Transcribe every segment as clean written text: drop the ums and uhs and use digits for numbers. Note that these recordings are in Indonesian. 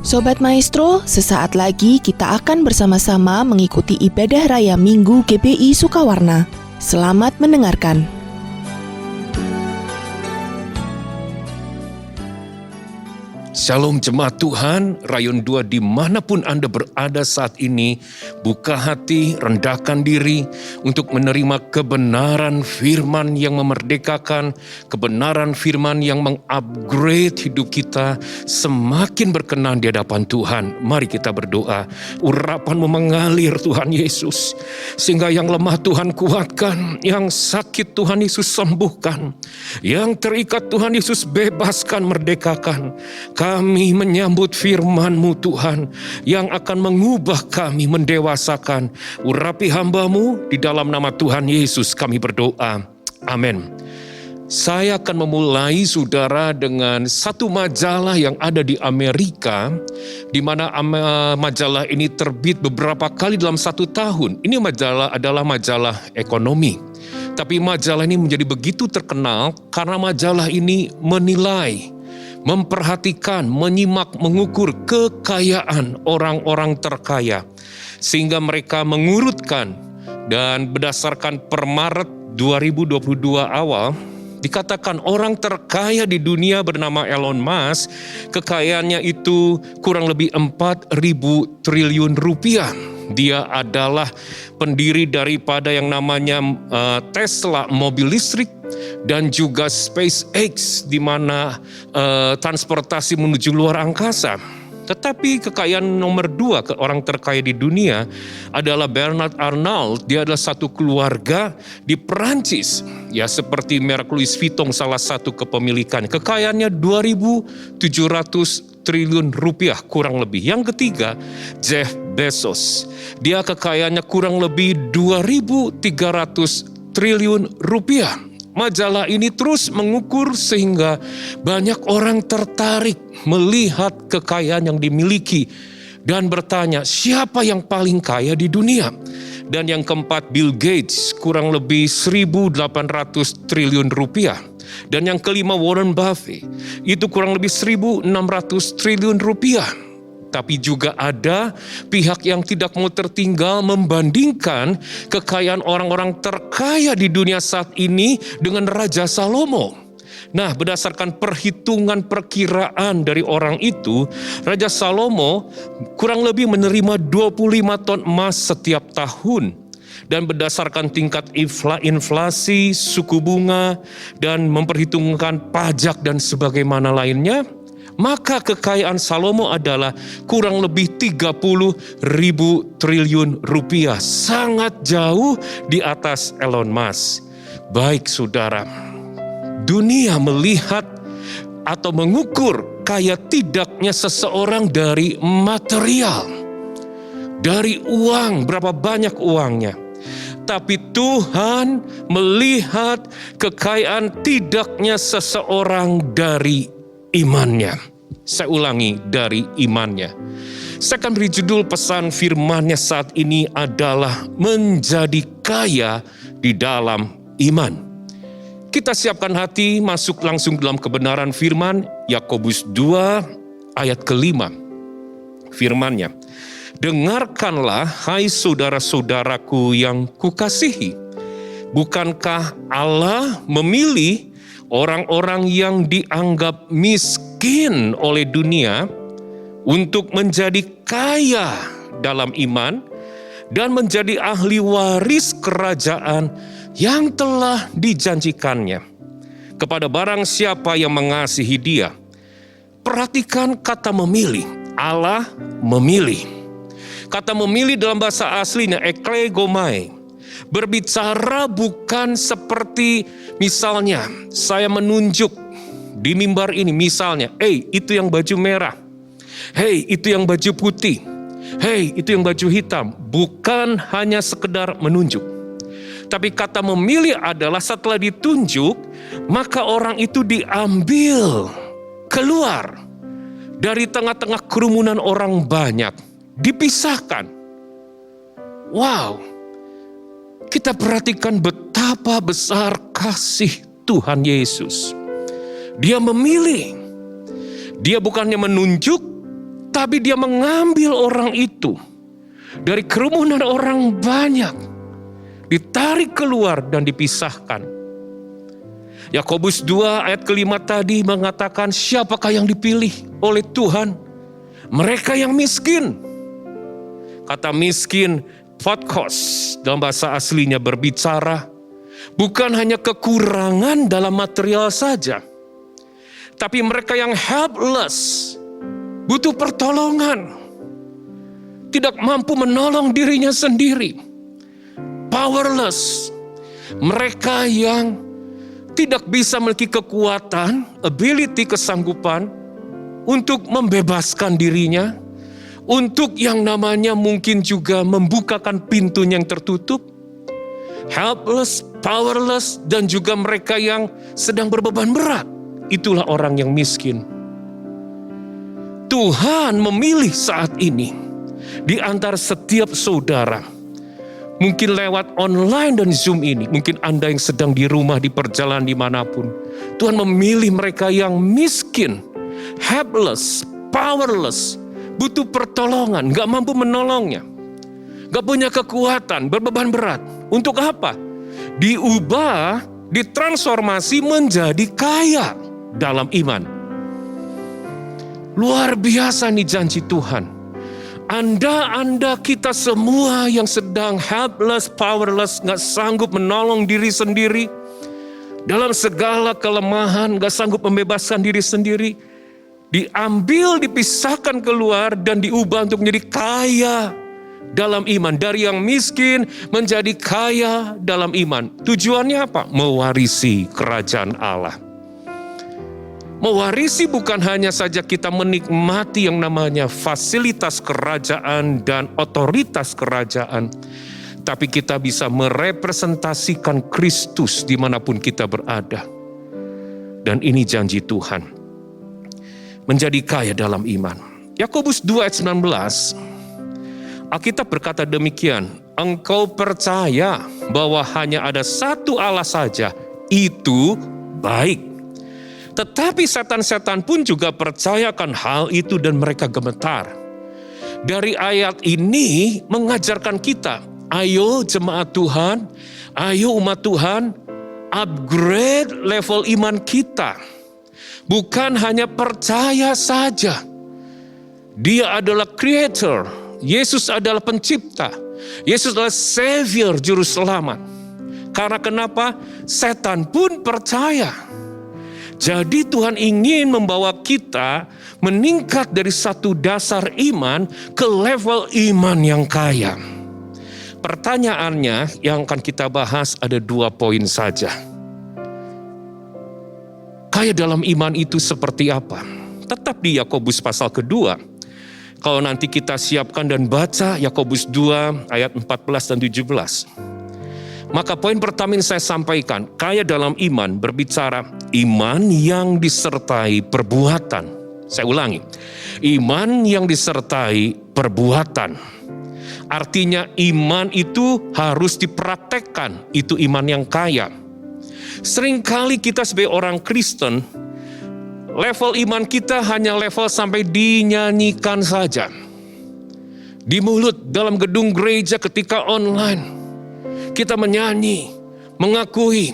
Sobat Maestro, sesaat lagi kita akan bersama-sama mengikuti ibadah raya Minggu GBI Sukawarna. Selamat mendengarkan. Shalom jemaat Tuhan, Rayon 2 dimanapun Anda berada saat ini, buka hati, rendahkan diri untuk menerima kebenaran firman yang memerdekakan, kebenaran firman yang mengupgrade hidup kita semakin berkenan di hadapan Tuhan. Mari kita berdoa, urapan-Mu mengalir Tuhan Yesus, sehingga yang lemah Tuhan kuatkan, yang sakit Tuhan Yesus sembuhkan, yang terikat Tuhan Yesus bebaskan, merdekakan. Kami menyambut firman-Mu Tuhan yang akan mengubah kami, mendewasakan. Urapi hamba-Mu di dalam nama Tuhan Yesus kami berdoa. Amin. Saya akan memulai saudara dengan satu majalah yang ada di Amerika, di mana majalah ini terbit beberapa kali dalam satu tahun. Ini majalah adalah majalah ekonomi. Tapi majalah ini menjadi begitu terkenal karena majalah ini menilai, memperhatikan, menyimak, mengukur kekayaan orang-orang terkaya. Sehingga mereka mengurutkan dan berdasarkan per Maret 2022 awal, dikatakan orang terkaya di dunia bernama Elon Musk, kekayaannya itu kurang lebih 4.000 triliun rupiah. Dia adalah pendiri daripada yang namanya Tesla mobil listrik dan juga SpaceX di mana transportasi menuju luar angkasa. Tetapi kekayaan nomor 2 ke orang terkaya di dunia adalah Bernard Arnault. Dia adalah satu keluarga di Perancis. Ya, seperti merek Louis Vuitton salah satu kepemilikan. Kekayaannya 2.700 triliun rupiah kurang lebih. Yang ketiga, Jeff Bezos. Dia kekayaannya kurang lebih 2.300 triliun rupiah. Majalah ini terus mengukur sehingga banyak orang tertarik melihat kekayaan yang dimiliki dan bertanya, siapa yang paling kaya di dunia? Dan yang keempat, Bill Gates, kurang lebih 1.800 triliun rupiah. Dan yang kelima, Warren Buffett, itu kurang lebih 1.600 triliun rupiah. Tapi juga ada pihak yang tidak mau tertinggal membandingkan kekayaan orang-orang terkaya di dunia saat ini dengan Raja Salomo. Nah, berdasarkan perhitungan perkiraan dari orang itu, Raja Salomo kurang lebih menerima 25 ton emas setiap tahun. Dan berdasarkan tingkat inflasi, suku bunga, dan memperhitungkan pajak dan sebagaimana lainnya, maka kekayaan Salomo adalah kurang lebih 30.000 triliun rupiah. Sangat jauh di atas Elon Musk. Baik saudara, dunia melihat atau mengukur kaya tidaknya seseorang dari material, dari uang, berapa banyak uangnya. Tapi Tuhan melihat kekayaan tidaknya seseorang dari imannya. Saya ulangi, dari imannya. Saya akan beri judul pesan firman-Nya saat ini adalah menjadi kaya di dalam iman. Kita siapkan hati, masuk langsung dalam kebenaran firman. Yakobus 2 ayat ke-5. Firman-Nya, dengarkanlah hai saudara-saudaraku yang kukasihi. Bukankah Allah memilih orang-orang yang dianggap miskin oleh dunia untuk menjadi kaya dalam iman dan menjadi ahli waris kerajaan yang telah dijanjikannya kepada barang siapa yang mengasihi Dia. Perhatikan kata memilih. Allah memilih. Kata memilih dalam bahasa aslinya eklegomai. Berbicara bukan seperti misalnya saya menunjuk di mimbar ini, misalnya, itu yang baju merah, itu yang baju putih, itu yang baju hitam. Bukan hanya sekedar menunjuk. Tapi kata memilih adalah setelah ditunjuk, maka orang itu diambil keluar dari tengah-tengah kerumunan orang banyak, dipisahkan. Wow. Kita perhatikan betapa besar kasih Tuhan Yesus. Dia memilih. Dia bukannya menunjuk, Tetapi dia mengambil orang itu dari kerumunan orang banyak, ditarik keluar dan dipisahkan. Yakobus 2 ayat kelima tadi mengatakan, siapakah yang dipilih oleh Tuhan? Mereka yang miskin. Kata miskin, Phokos dalam bahasa aslinya berbicara bukan hanya kekurangan dalam material saja, tapi mereka yang helpless, butuh pertolongan, tidak mampu menolong dirinya sendiri, powerless, mereka yang tidak bisa memiliki kekuatan, ability, kesanggupan untuk membebaskan dirinya, untuk yang namanya mungkin juga membukakan pintunya yang tertutup, helpless, powerless, dan juga mereka yang sedang berbeban berat. Itulah orang yang miskin. Tuhan memilih saat ini di antara setiap saudara, mungkin lewat online dan Zoom ini, mungkin Anda yang sedang di rumah, di perjalanan dimanapun, Tuhan memilih mereka yang miskin, helpless, powerless, butuh pertolongan, gak mampu menolongnya, gak punya kekuatan, berbeban berat. Untuk apa? Diubah, ditransformasi menjadi kaya dalam iman. Luar biasa nih janji Tuhan. Anda, kita semua yang sedang helpless, powerless, gak sanggup menolong diri sendiri, dalam segala kelemahan, gak sanggup membebaskan diri sendiri, diambil, dipisahkan keluar, dan diubah untuk menjadi kaya dalam iman. Dari yang miskin menjadi kaya dalam iman. Tujuannya apa? Mewarisi kerajaan Allah. Mewarisi bukan hanya saja kita menikmati yang namanya fasilitas kerajaan dan otoritas kerajaan, tapi kita bisa merepresentasikan Kristus dimanapun kita berada. Dan ini janji Tuhan, menjadi kaya dalam iman. Yakobus 2 ayat 19, Alkitab berkata demikian, engkau percaya bahwa hanya ada satu Allah saja, itu baik. Tetapi setan-setan pun juga percayakan hal itu dan mereka gemetar. Dari ayat ini mengajarkan kita, ayo jemaat Tuhan, ayo umat Tuhan, upgrade level iman kita. Bukan hanya percaya saja. Dia adalah creator, Yesus adalah pencipta, Yesus adalah savior, juru selamat. Karena kenapa? Setan pun percaya. Jadi Tuhan ingin membawa kita meningkat dari satu dasar iman ke level iman yang kaya. Pertanyaannya yang akan kita bahas ada 2 poin saja. Kaya dalam iman itu seperti apa? Tetap di Yakobus pasal kedua. Kalau nanti kita siapkan dan baca Yakobus 2 ayat 14 dan 17. Maka poin pertama yang saya sampaikan, kaya dalam iman berbicara iman yang disertai perbuatan. Saya ulangi, iman yang disertai perbuatan. Artinya iman itu harus dipraktekkan, itu iman yang kaya. Seringkali kita sebagai orang Kristen, level iman kita hanya level sampai dinyanyikan saja. Di mulut, dalam gedung gereja, ketika online, kita menyanyi, mengakui,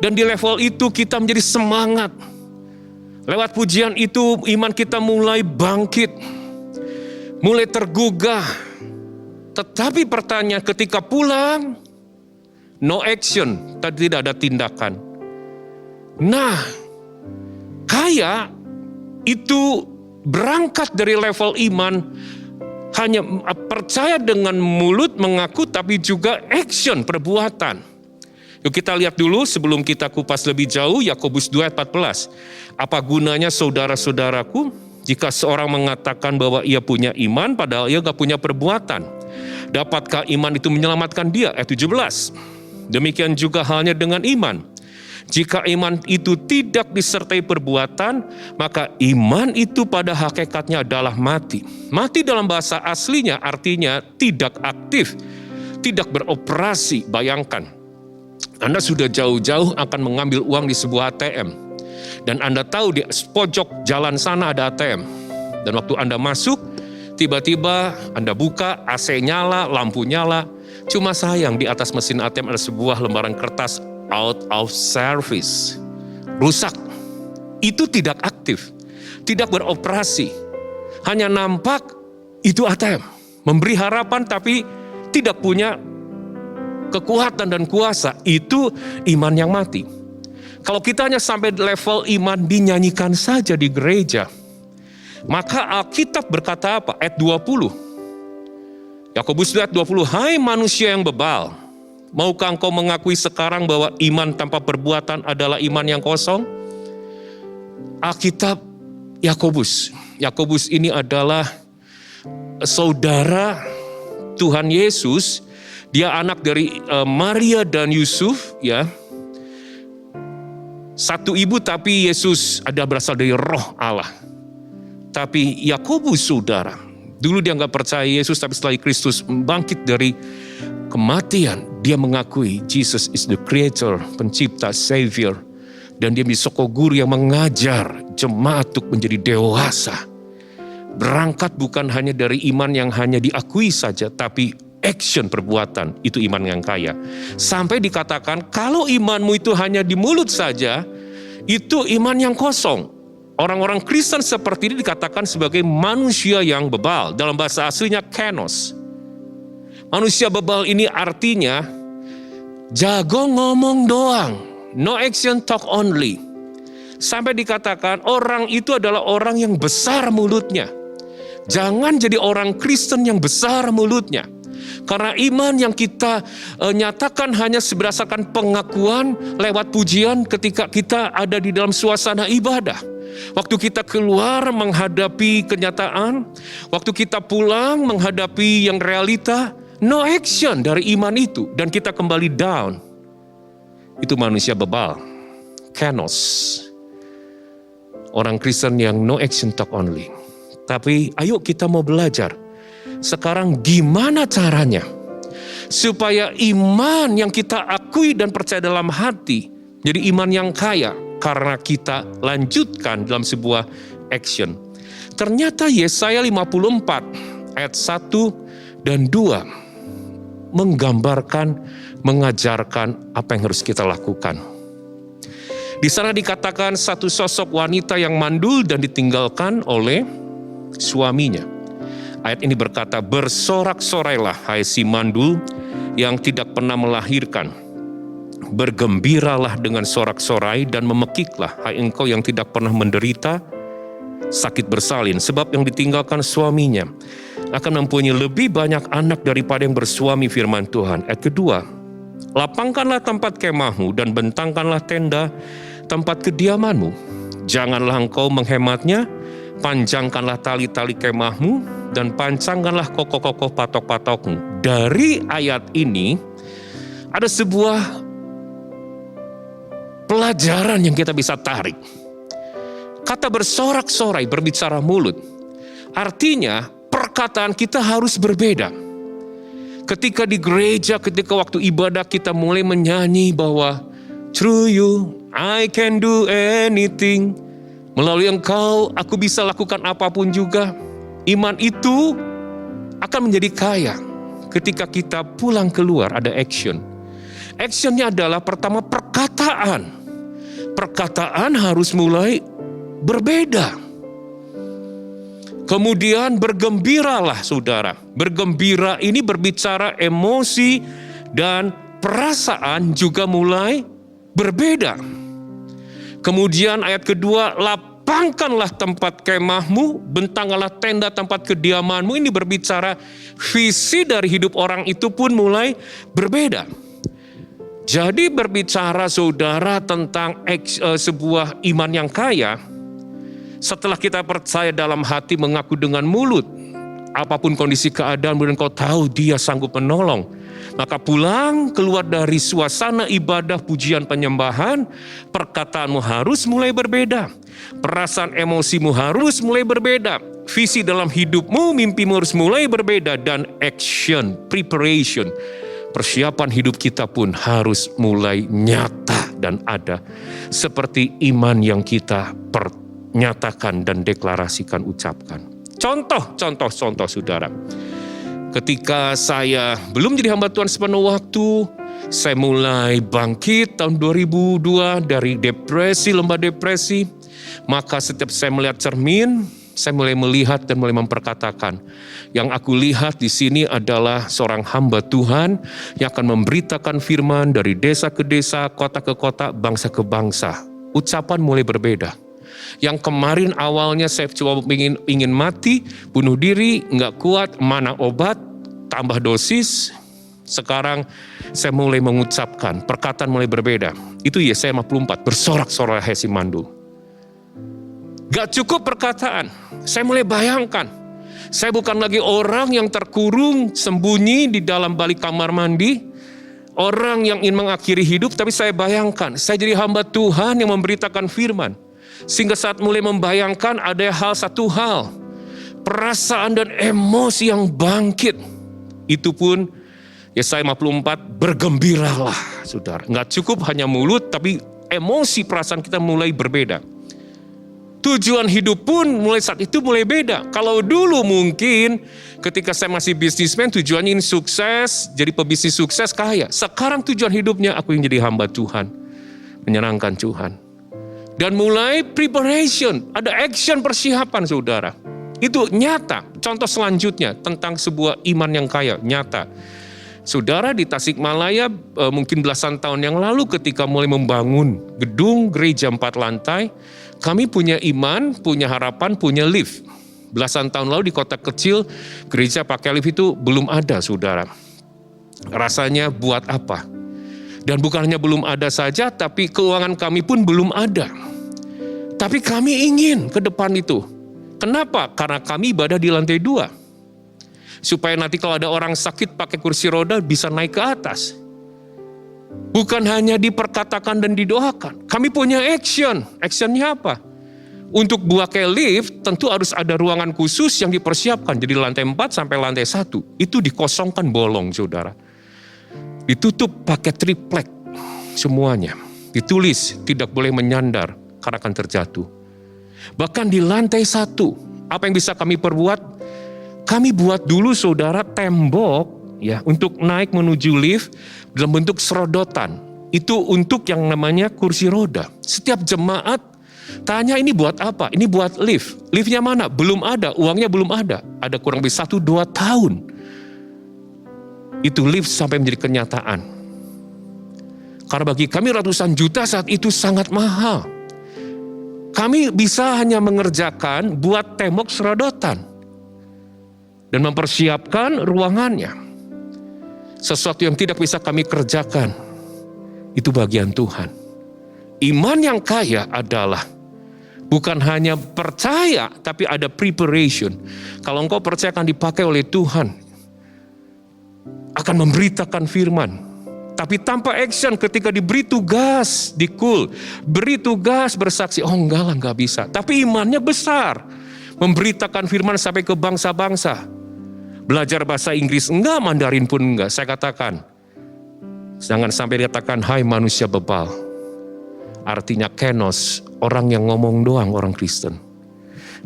dan di level itu kita menjadi semangat. Lewat pujian itu iman kita mulai bangkit, mulai tergugah. Tetapi pertanyaan ketika pulang, no action, tidak ada tindakan. Nah, kaya itu berangkat dari level iman, hanya percaya dengan mulut mengaku, tapi juga action, perbuatan. Yuk kita lihat dulu sebelum kita kupas lebih jauh, Yakobus 2 ayat 14. Apa gunanya saudara-saudaraku jika seorang mengatakan bahwa ia punya iman padahal ia gak punya perbuatan? Dapatkah iman itu menyelamatkan dia? Ayat 17. Demikian juga halnya dengan iman. Jika iman itu tidak disertai perbuatan, maka iman itu pada hakikatnya adalah mati. Mati dalam bahasa aslinya artinya tidak aktif, tidak beroperasi. Bayangkan, Anda sudah jauh-jauh akan mengambil uang di sebuah ATM. Dan Anda tahu di pojok jalan sana ada ATM. Dan waktu Anda masuk, Tiba-tiba Anda buka, AC nyala, lampu nyala. Cuma sayang di atas mesin ATM ada sebuah lembaran kertas out of service. Rusak. Itu tidak aktif, tidak beroperasi. Hanya nampak itu ATM. Memberi harapan tapi tidak punya kekuatan dan kuasa. Itu iman yang mati. Kalau kita hanya sampai level iman dinyanyikan saja di gereja, maka Alkitab berkata apa? Ayat 20. Yakobus 2 ayat 20, hai manusia yang bebal, maukah engkau mengakui sekarang bahwa iman tanpa perbuatan adalah iman yang kosong? Alkitab Yakobus ini adalah saudara Tuhan Yesus. Dia anak dari Maria dan Yusuf, ya. Satu ibu tapi Yesus ada berasal dari Roh Allah. Tapi Yakobus saudara, dulu dia nggak percaya Yesus, tapi setelah Kristus bangkit dari kematian, dia mengakui Jesus is the creator, pencipta, savior. Dan dia menjadi guru yang mengajar jemaat untuk menjadi dewasa. Berangkat bukan hanya dari iman yang hanya diakui saja, tapi action, perbuatan, itu iman yang kaya. Sampai dikatakan kalau imanmu itu hanya di mulut saja, itu iman yang kosong. Orang-orang Kristen seperti ini dikatakan sebagai manusia yang bebal. Dalam bahasa aslinya kenos. Manusia bebal ini artinya jago ngomong doang, no action, talk only. Sampai dikatakan orang itu adalah orang yang besar mulutnya. Jangan jadi orang Kristen yang besar mulutnya. Karena iman yang kita nyatakan hanya berdasarkan pengakuan lewat pujian ketika kita ada di dalam suasana ibadah. Waktu kita keluar menghadapi kenyataan, waktu kita pulang menghadapi yang realita, no action dari iman itu. Dan kita kembali down. Itu manusia bebal, kenos. Orang Kristen yang no action talk only. Tapi ayo kita mau belajar. Sekarang gimana caranya supaya iman yang kita akui dan percaya dalam hati jadi iman yang kaya karena kita lanjutkan dalam sebuah action. Ternyata Yesaya 54 ayat 1 dan 2 menggambarkan, mengajarkan apa yang harus kita lakukan. Di sana dikatakan satu sosok wanita yang mandul dan ditinggalkan oleh suaminya. Ayat ini berkata, bersorak-sorailah hai si mandul yang tidak pernah melahirkan. Bergembiralah dengan sorak-sorai dan memekiklah hai engkau yang tidak pernah menderita sakit bersalin. Sebab yang ditinggalkan suaminya akan mempunyai lebih banyak anak daripada yang bersuami, firman Tuhan. Ayat kedua, lapangkanlah tempat kemahmu dan bentangkanlah tenda tempat kediamanmu. Janganlah engkau menghematnya, panjangkanlah tali-tali kemahmu dan pancangkanlah kokoh-kokoh patok-patokmu. Dari ayat ini ada sebuah pelajaran yang kita bisa tarik. Kata bersorak-sorai, berbicara mulut, artinya perkataan kita harus berbeda. Ketika di gereja, ketika waktu ibadah kita mulai menyanyi bahwa through you I can do anything. Melalui engkau aku bisa lakukan apapun juga. Iman itu akan menjadi kaya ketika kita pulang keluar ada action. Actionnya adalah pertama perkataan. Perkataan harus mulai berbeda. Kemudian bergembiralah saudara. Bergembira ini berbicara emosi dan perasaan juga mulai berbeda. Kemudian ayat kedua, lapangkanlah tempat kemahmu, bentangkanlah tenda tempat kediamanmu. Ini berbicara visi dari hidup orang itu pun mulai berbeda. Jadi berbicara saudara tentang sebuah iman yang kaya, setelah kita percaya dalam hati mengaku dengan mulut, apapun kondisi keadaan, kemudian kau tahu dia sanggup menolong. Maka pulang keluar dari suasana ibadah pujian penyembahan, perkataanmu harus mulai berbeda. Perasaan emosimu harus mulai berbeda. Visi dalam hidupmu, mimpimu harus mulai berbeda. Dan action, preparation, persiapan hidup kita pun harus mulai nyata dan ada. Seperti iman yang kita nyatakan dan deklarasikan, ucapkan. Contoh saudara. Ketika saya belum jadi hamba Tuhan sepenuh waktu, saya mulai bangkit tahun 2002 dari depresi, lembah depresi. Maka setiap saya melihat cermin, saya mulai melihat dan mulai memperkatakan, yang aku lihat di sini adalah seorang hamba Tuhan yang akan memberitakan firman dari desa ke desa, kota ke kota, bangsa ke bangsa. Ucapan mulai berbeda. Yang kemarin awalnya saya coba ingin mati, bunuh diri, nggak kuat, mana obat, tambah dosis. Sekarang saya mulai mengucapkan, perkataan mulai berbeda. Itu Yesaya 54, bersorak-sorak hai si mandul. Gak cukup perkataan, saya mulai bayangkan. Saya bukan lagi orang yang terkurung, sembunyi di dalam balik kamar mandi. Orang yang ingin mengakhiri hidup, tapi saya bayangkan, saya jadi hamba Tuhan yang memberitakan firman. Sehingga saat mulai membayangkan ada satu hal, perasaan dan emosi yang bangkit. Itu pun Yesaya 54, bergembiralah saudara. Nggak cukup hanya mulut, tapi emosi perasaan kita mulai berbeda. Tujuan hidup pun mulai saat itu mulai beda. Kalau dulu mungkin ketika saya masih bisnismen, tujuannya ingin sukses, jadi pebisnis sukses, kaya. Sekarang tujuan hidupnya aku ingin jadi hamba Tuhan, menyenangkan Tuhan. Dan mulai preparation, ada action persiapan saudara. Itu nyata. Contoh selanjutnya tentang sebuah iman yang kaya, nyata. Saudara di Tasikmalaya mungkin belasan tahun yang lalu ketika mulai membangun gedung gereja 4 lantai, kami punya iman, punya harapan, punya lift. Belasan tahun lalu di kota kecil, gereja pakai lift itu belum ada saudara. Rasanya buat apa? Dan bukan hanya belum ada saja, tapi keuangan kami pun belum ada. Tapi kami ingin ke depan itu. Kenapa? Karena kami ibadah di lantai 2. Supaya nanti kalau ada orang sakit pakai kursi roda bisa naik ke atas. Bukan hanya diperkatakan dan didoakan. Kami punya action. Actionnya apa? Untuk pakai lift tentu harus ada ruangan khusus yang dipersiapkan. Jadi lantai 4 sampai lantai 1. Itu dikosongkan bolong saudara. Ditutup pakai triplek semuanya. Ditulis tidak boleh menyandar karena akan terjatuh. Bahkan di lantai 1, apa yang bisa kami perbuat? Kami buat dulu saudara tembok ya untuk naik menuju lift dalam bentuk serodotan. Itu untuk yang namanya kursi roda. Setiap jemaat tanya ini buat apa? Ini buat lift. Liftnya mana? Belum ada, uangnya belum ada. Ada kurang lebih 1-2 tahun. Itu lift sampai menjadi kenyataan. Karena bagi kami ratusan juta saat itu sangat mahal. Kami bisa hanya mengerjakan buat tembok serodotan. Dan mempersiapkan ruangannya. Sesuatu yang tidak bisa kami kerjakan. Itu bagian Tuhan. Iman yang kaya adalah bukan hanya percaya, tapi ada preparation. Kalau engkau percaya akan dipakai oleh Tuhan, akan memberitakan firman. Tapi tanpa action ketika diberi tugas, beri tugas bersaksi, oh enggak lah, enggak bisa. Tapi imannya besar. Memberitakan firman sampai ke bangsa-bangsa. Belajar bahasa Inggris enggak, Mandarin pun enggak. Saya katakan, jangan sampai dikatakan, hai manusia bebal. Artinya kenos, orang yang ngomong doang, orang Kristen.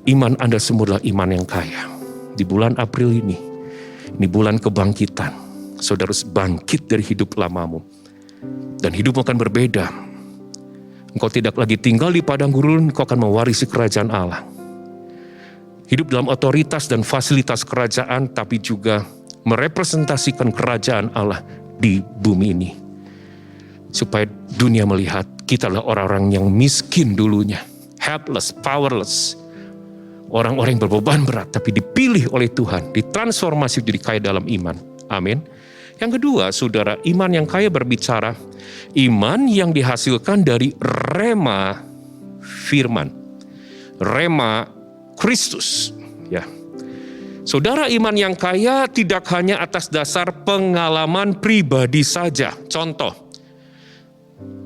Iman Anda semua adalah iman yang kaya. Di bulan April ini bulan kebangkitan. Saudara harus bangkit dari hidup lamamu. Dan hidupmu akan berbeda. Engkau tidak lagi tinggal di padang gurun, engkau akan mewarisi kerajaan Allah. Hidup dalam otoritas dan fasilitas kerajaan, tapi juga merepresentasikan kerajaan Allah di bumi ini. Supaya dunia melihat kita adalah orang-orang yang miskin dulunya. Helpless, powerless. Orang-orang yang berbeban berat, tapi dipilih oleh Tuhan. Ditransformasi jadi kaya dalam iman. Amin. Yang kedua, saudara, iman yang kaya berbicara. Iman yang dihasilkan dari rema firman. Rema Kristus, ya. Saudara, iman yang kaya tidak hanya atas dasar pengalaman pribadi saja. Contoh,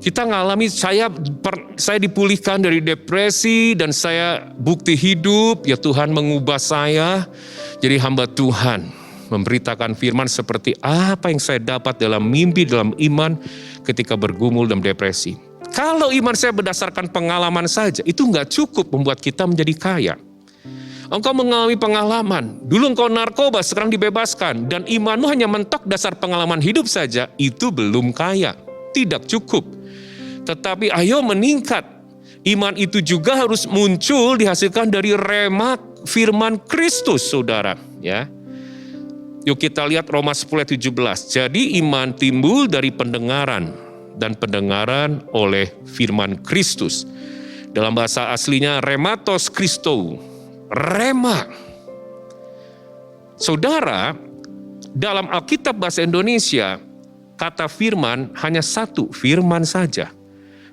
kita ngalami, saya dipulihkan dari depresi dan saya bukti hidup, ya Tuhan mengubah saya jadi hamba Tuhan. Memberitakan firman seperti apa yang saya dapat dalam mimpi, dalam iman ketika bergumul dalam depresi. Kalau iman saya berdasarkan pengalaman saja, itu nggak cukup membuat kita menjadi kaya. Engkau mengalami pengalaman, dulu engkau narkoba, sekarang dibebaskan, dan imanmu hanya mentok dasar pengalaman hidup saja, itu belum kaya, tidak cukup. Tetapi ayo meningkat. Iman itu juga harus muncul, dihasilkan dari rema firman Kristus, saudara. Ya, yuk kita lihat Roma 10:17. Jadi iman timbul dari pendengaran, dan pendengaran oleh firman Kristus. Dalam bahasa aslinya rematos Christou, rema. Saudara, dalam Alkitab bahasa Indonesia, kata firman hanya satu, firman saja.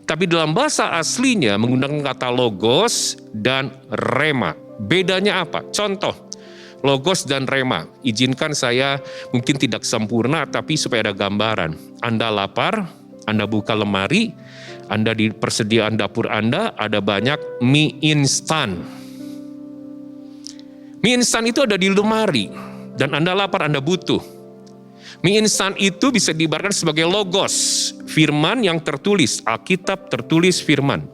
Tapi dalam bahasa aslinya menggunakan kata logos dan rema. Bedanya apa? Contoh, logos dan rema. Izinkan saya mungkin tidak sempurna, tapi supaya ada gambaran. Anda lapar, Anda buka lemari, Anda di persediaan dapur Anda ada banyak mie instan. Mie instan itu ada di lemari, dan Anda lapar, Anda butuh. Mie instan itu bisa diibaratkan sebagai logos, firman yang tertulis, Alkitab tertulis firman.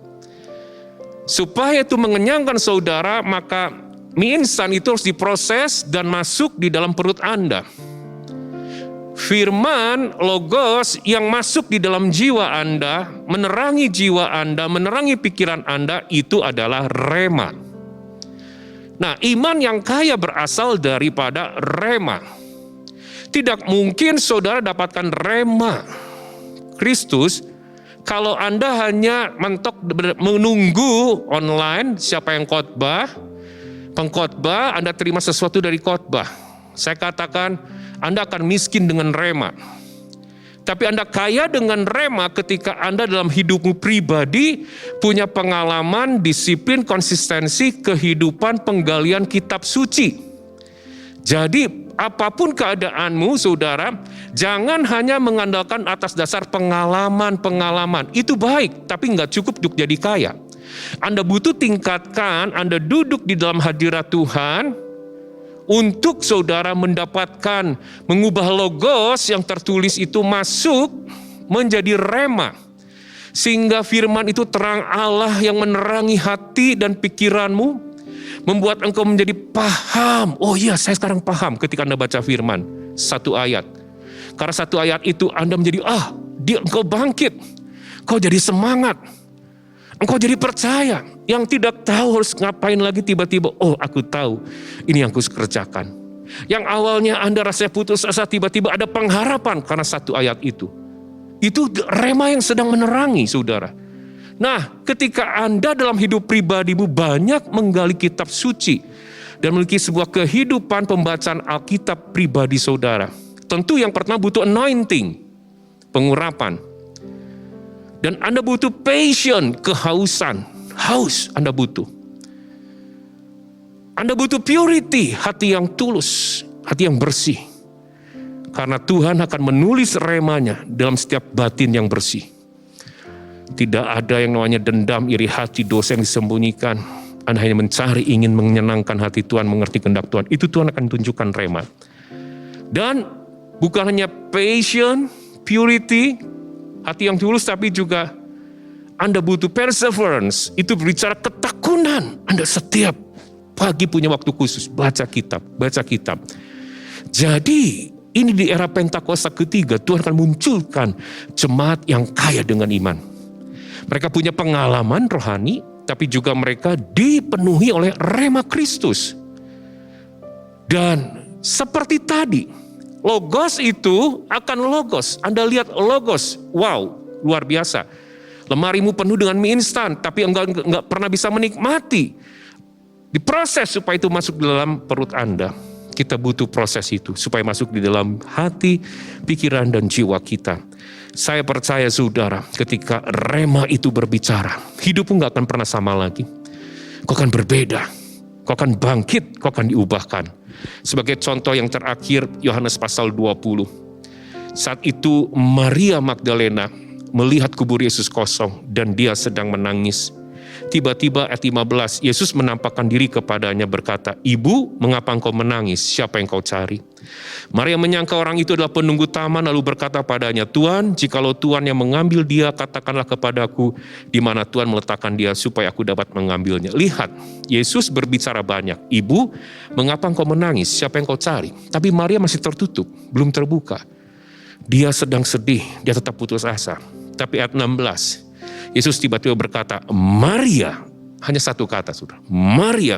Supaya itu mengenyangkan saudara, maka mie instan itu harus diproses dan masuk di dalam perut Anda. Firman, logos yang masuk di dalam jiwa Anda, menerangi jiwa Anda, menerangi pikiran Anda, itu adalah rema. Nah, iman yang kaya berasal daripada rema. Tidak mungkin saudara dapatkan rema Kristus kalau Anda hanya mentok menunggu online siapa yang khotbah, pengkhotbah, Anda terima sesuatu dari khotbah. Saya katakan, Anda akan miskin dengan rema. Tapi Anda kaya dengan rema ketika Anda dalam hidupmu pribadi punya pengalaman, disiplin, konsistensi, kehidupan, penggalian kitab suci. Jadi apapun keadaanmu saudara, jangan hanya mengandalkan atas dasar pengalaman-pengalaman. Itu baik, tapi nggak cukup untuk jadi kaya. Anda butuh tingkatkan, Anda duduk di dalam hadirat Tuhan, untuk saudara mendapatkan, mengubah logos yang tertulis itu masuk menjadi rema. Sehingga firman itu terang Allah yang menerangi hati dan pikiranmu, membuat engkau menjadi paham. Oh iya, saya sekarang paham ketika Anda baca firman. Satu ayat. Karena satu ayat itu Anda menjadi, engkau bangkit. Engkau jadi semangat. Engkau jadi percaya. Yang tidak tahu harus ngapain lagi tiba-tiba, aku tahu. Ini yang harus kerjakan. Yang awalnya Anda rasanya putus asa, tiba-tiba ada pengharapan karena satu ayat itu. Itu rema yang sedang menerangi saudara. Nah, ketika Anda dalam hidup pribadimu banyak menggali kitab suci dan memiliki sebuah kehidupan pembacaan Alkitab pribadi saudara. Tentu yang pertama butuh anointing, pengurapan. Dan Anda butuh passion, kehausan. Haus Anda butuh. Anda butuh purity, hati yang tulus, hati yang bersih. Karena Tuhan akan menulis remanya dalam setiap batin yang bersih. Tidak ada yang namanya dendam, iri hati, dosa yang disembunyikan. Anda hanya mencari, ingin menyenangkan hati Tuhan, mengerti kehendak Tuhan. Itu Tuhan akan tunjukkan rema. Dan bukan hanya passion, purity, hati yang tulus, tapi juga Anda butuh perseverance. Itu berbicara ketekunan. Anda setiap pagi punya waktu khusus, baca kitab. Jadi ini di era Pentakosta ketiga, Tuhan akan munculkan jemaat yang kaya dengan iman. Mereka punya pengalaman rohani, tapi juga mereka dipenuhi oleh rema Kristus. Dan seperti tadi, logos itu akan logos. Anda lihat logos, wow, luar biasa. Lemarimu penuh dengan mie instan, tapi enggak pernah bisa menikmati. Diproses supaya itu masuk di dalam perut Anda. Kita butuh proses itu, supaya masuk di dalam hati, pikiran, dan jiwa kita. Saya percaya saudara, ketika rema itu berbicara, hidupmu enggak akan pernah sama lagi. Kau akan berbeda, kau akan bangkit, kau akan diubahkan. Sebagai contoh yang terakhir, Yohanes pasal 20. Saat itu Maria Magdalena melihat kubur Yesus kosong dan dia sedang menangis. Tiba-tiba ayat 15, Yesus menampakkan diri kepadanya berkata, "Ibu, mengapa engkau menangis? Siapa yang kau cari?" Maria menyangka orang itu adalah penunggu taman, lalu berkata padanya, "Tuan, jikalau Tuan yang mengambil dia, katakanlah kepadaku di mana Tuan meletakkan dia supaya aku dapat mengambilnya." Lihat, Yesus berbicara banyak. "Ibu, mengapa engkau menangis? Siapa yang kau cari?" Tapi Maria masih tertutup, belum terbuka. Dia sedang sedih, dia tetap putus asa. Tapi ayat 16, Yesus tiba-tiba berkata, "Maria." Hanya satu kata, saudara. Maria.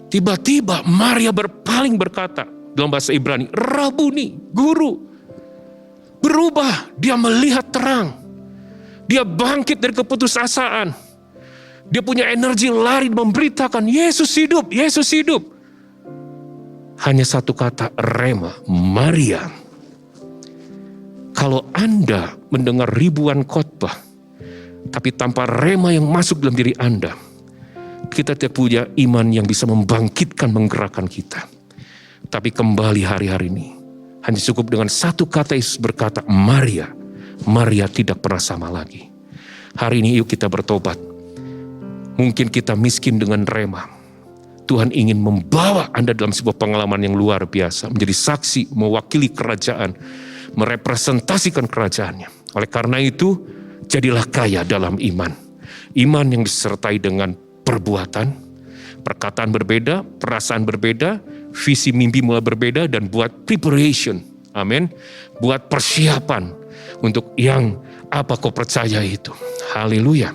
Tiba-tiba Maria berpaling berkata, dalam bahasa Ibrani, "Rabuni," guru. Berubah, dia melihat terang. Dia bangkit dari keputusasaan. Dia punya energi lari memberitakan, Yesus hidup, Yesus hidup. Hanya satu kata, rema, Maria. Kalau Anda mendengar ribuan khotbah, tapi tanpa rema yang masuk dalam diri Anda, kita tidak punya iman yang bisa membangkitkan, menggerakkan kita. Tapi kembali hari-hari ini, hanya cukup dengan satu kata Yesus berkata, Maria. Maria tidak pernah sama lagi. Hari ini yuk kita bertobat. Mungkin kita miskin dengan rema. Tuhan ingin membawa Anda dalam sebuah pengalaman yang luar biasa. Menjadi saksi, mewakili kerajaan, merepresentasikan kerajaannya. Oleh karena itu, jadilah kaya dalam iman. Iman yang disertai dengan perbuatan, perkataan berbeda, perasaan berbeda, visi mimpi mulai berbeda, dan buat preparation. Amin. Buat persiapan untuk yang apa kau percaya itu. Haleluya.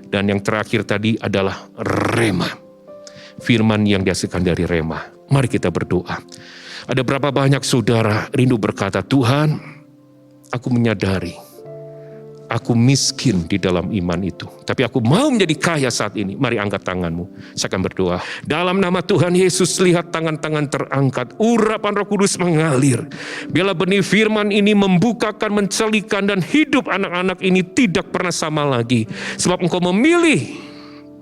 Dan yang terakhir tadi adalah rema. Firman yang dihasilkan dari rema. Mari kita berdoa. Ada berapa banyak saudara rindu berkata, Tuhan, aku menyadari aku miskin di dalam iman itu. Tapi aku mau menjadi kaya saat ini. Mari angkat tanganmu. Saya akan berdoa. Dalam nama Tuhan Yesus, lihat tangan-tangan terangkat. Urapan Roh Kudus mengalir. Biarlah benih firman ini membukakan, mencelikan, dan hidup anak-anak ini tidak pernah sama lagi. Sebab Engkau memilih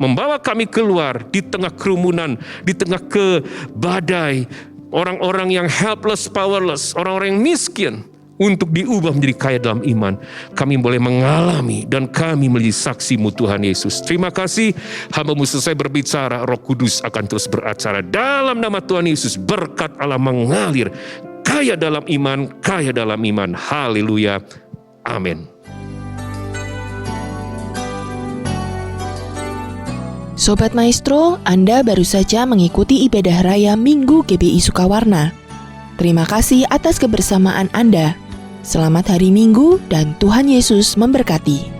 membawa kami keluar di tengah kerumunan, di tengah badai, orang-orang yang helpless, powerless, orang-orang yang miskin, untuk diubah menjadi kaya dalam iman. Kami boleh mengalami dan kami menjadi saksi-Mu Tuhan Yesus. Terima kasih, hamba-Mu selesai berbicara, Roh Kudus akan terus beracara. Dalam nama Tuhan Yesus, berkat Allah mengalir, kaya dalam iman, kaya dalam iman. Haleluya. Amin. Sobat Maestro, Anda baru saja mengikuti ibadah raya Minggu GBI Sukawarna. Terima kasih atas kebersamaan Anda. Selamat hari Minggu dan Tuhan Yesus memberkati.